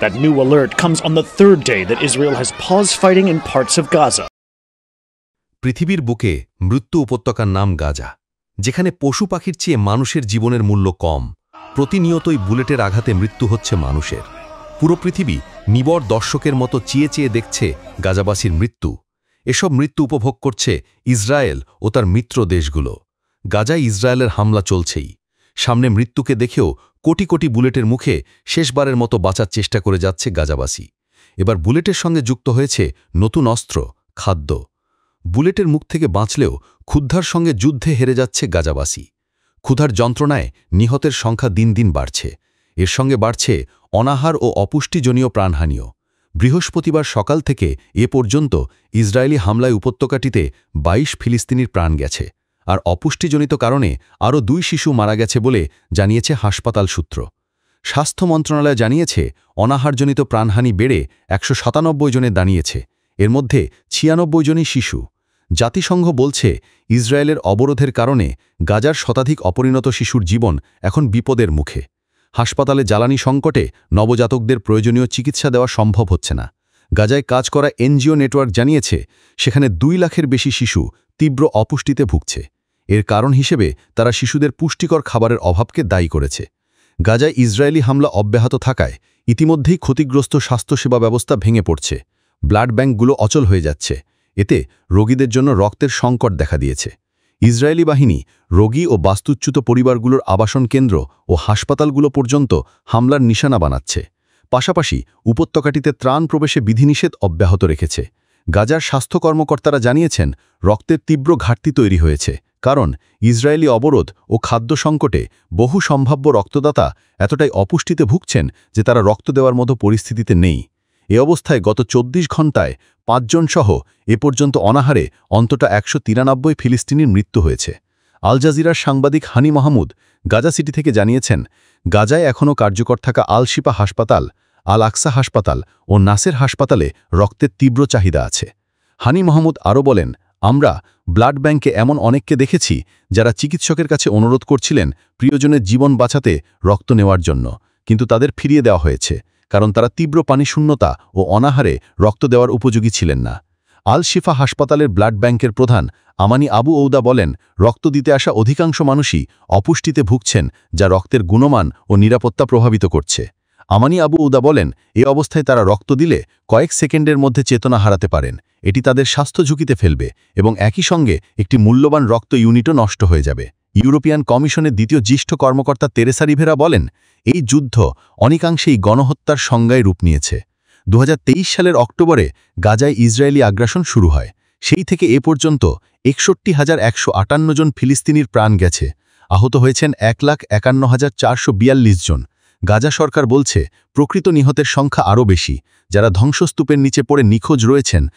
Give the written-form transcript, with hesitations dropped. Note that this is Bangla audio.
That new alert comes on the third day that Israel has paused fighting in parts of Gaza. পৃথিবীর বুকে মৃত্যু উপত্যকার নাম গাজা, যেখানে পশু পাখির চেয়ে মানুষের জীবনের মূল্য কম। প্রতিনিয়তই বুলেটের আঘাতে মৃত্যু হচ্ছে মানুষের। পুরো পৃথিবী নিবর দর্শকের মতো চেয়ে চেয়ে দেখছে গাজাবাসীর মৃত্যু। এসব মৃত্যু উপভোগ করছে ইসরায়েল ও তার মিত্র দেশগুলো। গাজায় ইসরায়েলের হামলা চলছেই। সামনে মৃত্যুকে দেখেও কোটি কোটি বুলেটের মুখে শেষবারের মতো বাঁচার চেষ্টা করে যাচ্ছে গাজাবাসী। এবার বুলেটের সঙ্গে যুক্ত হয়েছে নতুন অস্ত্র, খাদ্য। বুলেটের মুখ থেকে বাঁচলেও ক্ষুধার সঙ্গে যুদ্ধে হেরে যাচ্ছে গাজাবাসী। ক্ষুধার যন্ত্রণায় নিহতের সংখ্যা দিন দিন বাড়ছে। এর সঙ্গে বাড়ছে অনাহার ও অপুষ্টিজনীয় প্রাণহানিও। বৃহস্পতিবার সকাল থেকে এ পর্যন্ত ইসরায়েলি হামলায় উপত্যকাটিতে ২২ ফিলিস্তিনির প্রাণ গেছে, আর অপুষ্টিজনিত কারণে আরও ২ শিশু মারা গেছে বলে জানিয়েছে হাসপাতাল সূত্র। স্বাস্থ্য মন্ত্রণালয় জানিয়েছে অনাহারজনিত প্রাণহানি বেড়ে ১৯৭ জনে দাঁড়িয়েছে। এর মধ্যে ৯৬ জনই শিশু। জাতিসংঘ বলছে ইসরায়েলের অবরোধের কারণে গাজার শতাধিক অপরিণত শিশুর জীবন এখন বিপদের মুখে। হাসপাতালে জ্বালানি সংকটে নবজাতকদের প্রয়োজনীয় চিকিৎসা দেওয়া সম্ভব হচ্ছে না। গাজায় কাজ করা এনজিও নেটওয়ার্ক জানিয়েছে সেখানে ২ লাখের বেশি শিশু তীব্র অপুষ্টিতে ভুগছে। এর কারণ হিসেবে তারা শিশুদের পুষ্টিকর খাবারের অভাবকে দায়ী করেছে। গাজায় ইসরায়েলি হামলা অব্যাহত থাকায় ইতিমধ্যেই ক্ষতিগ্রস্ত স্বাস্থ্যসেবা ব্যবস্থা ভেঙে পড়ছে। ব্লাড ব্যাঙ্কগুলো অচল হয়ে যাচ্ছে। এতে রোগীদের জন্য রক্তের সংকট দেখা দিয়েছে। ইসরায়েলি বাহিনী রোগী ও বাস্তুচ্যুত পরিবারগুলোর আবাসন কেন্দ্র ও হাসপাতালগুলো পর্যন্ত হামলার নিশানা বানাচ্ছে। পাশাপাশি উপত্যকাটিতে ত্রাণ প্রবেশে বিধিনিষেধ অব্যাহত রেখেছে। গাজার স্বাস্থ্য কর্মকর্তারা জানিয়েছেন রক্তের তীব্র ঘাটতি তৈরি হয়েছে, কারণ ইসরায়েলি অবরোধ ও খাদ্য সংকটে বহু সম্ভাব্য রক্তদাতা এতটাই অপুষ্টিতে ভুগছেন যে তারা রক্ত দেওয়ার মতো পরিস্থিতিতে নেই। এ অবস্থায় গত ২৪ ঘণ্টায় ৫ জন সহ এ পর্যন্ত অনাহারে অন্তত ১৯৩ ফিলিস্তিনির মৃত্যু হয়েছে। আল জাজিরার সাংবাদিক হানি মাহমুদ গাজা সিটি থেকে জানিয়েছেন গাজায় এখনও কার্যকর থাকা আল শিফা হাসপাতাল, আল আকসা হাসপাতাল ও নাসের হাসপাতালে রক্তের তীব্র চাহিদা আছে। হানি মাহমুদ আরও বলেন, আমরা ব্লাড ব্যাংকে এমন অনেককে দেখেছি যারা চিকিৎসকের কাছে অনুরোধ করছিলেন প্রিয়জনের জীবন বাঁচাতে রক্ত নেওয়ার জন্য, কিন্তু তাদের ফিরিয়ে দেওয়া হয়েছে কারণ তারা তীব্র পানিশূন্যতা ও অনাহারে রক্ত দেওয়ার উপযোগী ছিলেন না। আল শিফা হাসপাতালের ব্লাড ব্যাংকের প্রধান আমানি আবু ঔদা বলেন, রক্ত দিতে আসা অধিকাংশ মানুষই অপুষ্টিতে ভুগছেন, যা রক্তের গুণমান ও নিরাপত্তা প্রভাবিত করছে। আমানি আবু ঔদা বলেন, এ অবস্থায় তারা রক্ত দিলে কয়েক সেকেন্ডের মধ্যে চেতনা হারাতে পারেন। এটি তাদের স্বাস্থ্য ঝুঁকিতে ফেলবে এবং একই সঙ্গে একটি মূল্যবান রক্ত ইউনিটও নষ্ট হয়ে যাবে। ইউরোপিয়ান কমিশনের দ্বিতীয় জ্যেষ্ঠ কর্মকর্তা তেরেসা রিভেরা বলেন, এই যুদ্ধ অনেকাংশেই গণহত্যার সংজ্ঞায় রূপ নিয়েছে। ২০২৩ সালের অক্টোবরে গাজায় ইসরায়েলি আগ্রাসন শুরু হয়। সেই থেকে এ পর্যন্ত ৬১,১৫৮ জন ফিলিস্তিনির প্রাণ গেছে। আহত হয়েছেন ১,৫১,৪৪২ জন। গাজা সরকার বলছে প্রকৃত নিহতের সংখ্যা আরও বেশি। যারা ধ্বংসস্তূপের নিচে পড়ে নিখোঁজ রয়েছেন